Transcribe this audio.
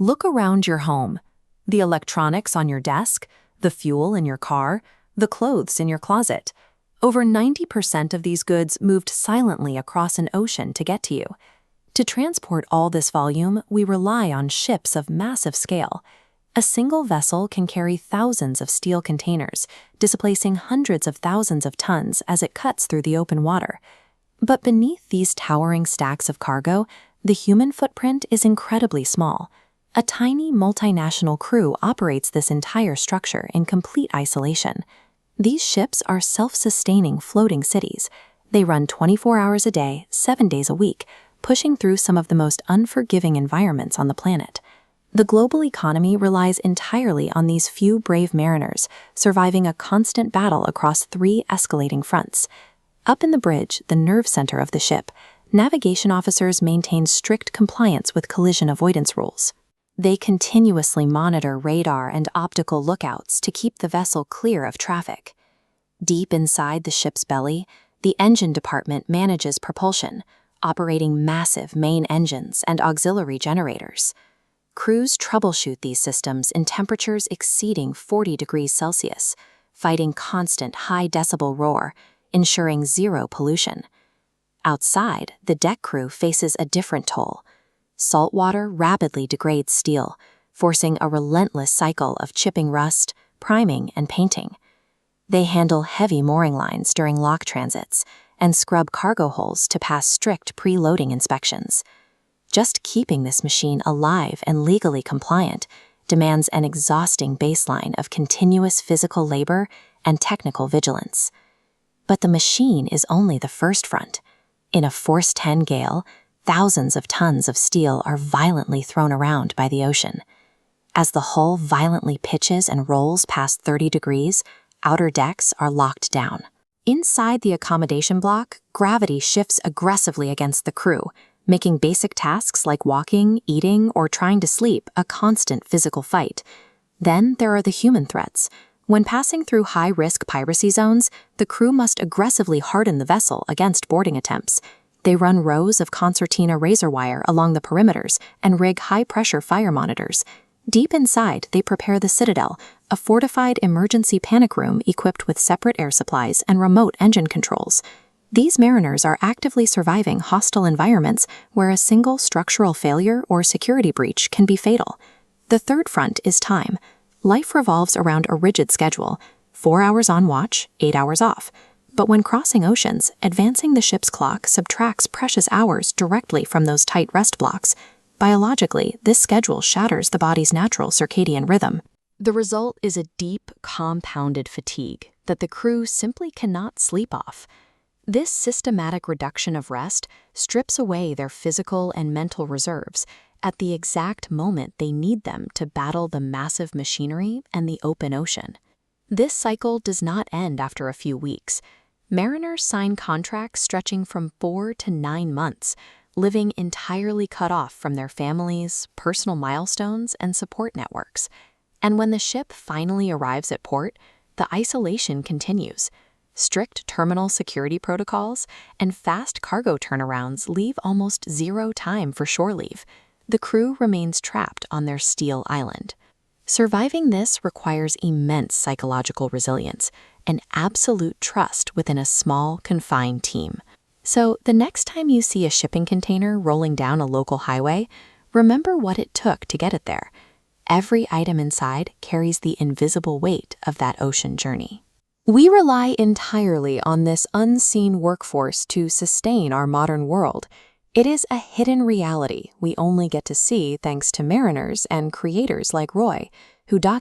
Look around your home. The electronics on your desk, the fuel in your car, the clothes in your closet. Over 90% of these goods moved silently across an ocean to get to you. To transport all this volume, we rely on ships of massive scale. A single vessel can carry thousands of steel containers, displacing hundreds of thousands of tons as it cuts through the open water. But beneath these towering stacks of cargo, the human footprint is incredibly small. A tiny multinational crew operates this entire structure in complete isolation. These ships are self-sustaining floating cities. They run 24 hours a day, 7 days a week, pushing through some of the most unforgiving environments on the planet. The global economy relies entirely on these few brave mariners, surviving a constant battle across 3 escalating fronts. Up in the bridge, the nerve center of the ship, navigation officers maintain strict compliance with collision avoidance rules. They continuously monitor radar and optical lookouts to keep the vessel clear of traffic. Deep inside the ship's belly, the engine department manages propulsion, operating massive main engines and auxiliary generators. Crews troubleshoot these systems in temperatures exceeding 40 degrees Celsius, fighting constant high-decibel roar, ensuring zero pollution. Outside, the deck crew faces a different toll. Salt water rapidly degrades steel, forcing a relentless cycle of chipping rust, priming, and painting. They handle heavy mooring lines during lock transits and scrub cargo holes to pass strict pre-loading inspections. Just keeping this machine alive and legally compliant demands an exhausting baseline of continuous physical labor and technical vigilance. But the machine is only the first front. In a force 10 gale, thousands of tons of steel are violently thrown around by the ocean. As the hull violently pitches and rolls past 30 degrees, outer decks are locked down. Inside the accommodation block, gravity shifts aggressively against the crew, making basic tasks like walking, eating, or trying to sleep a constant physical fight. Then there are the human threats. When passing through high-risk piracy zones, the crew must aggressively harden the vessel against boarding attempts. They run rows of concertina razor wire along the perimeters and rig high-pressure fire monitors. Deep inside, they prepare the Citadel, a fortified emergency panic room equipped with separate air supplies and remote engine controls. These mariners are actively surviving hostile environments where a single structural failure or security breach can be fatal. The third front is time. Life revolves around a rigid schedule, 4 hours on watch, 8 hours off. But when crossing oceans, advancing the ship's clock subtracts precious hours directly from those tight rest blocks. Biologically, this schedule shatters the body's natural circadian rhythm. The result is a deep, compounded fatigue that the crew simply cannot sleep off. This systematic reduction of rest strips away their physical and mental reserves at the exact moment they need them to battle the massive machinery and the open ocean. This cycle does not end after a few weeks. Mariners sign contracts stretching from 4 to 9 months, living entirely cut off from their families, personal milestones, and support networks. And when the ship finally arrives at port, the isolation continues. Strict terminal security protocols and fast cargo turnarounds leave almost zero time for shore leave. The crew remains trapped on their steel island. Surviving this requires immense psychological resilience and absolute trust within a small, confined team. So the next time you see a shipping container rolling down a local highway, remember what it took to get it there. Every item inside carries the invisible weight of that ocean journey. We rely entirely on this unseen workforce to sustain our modern world. It is a hidden reality we only get to see thanks to mariners and creators like Roy, who document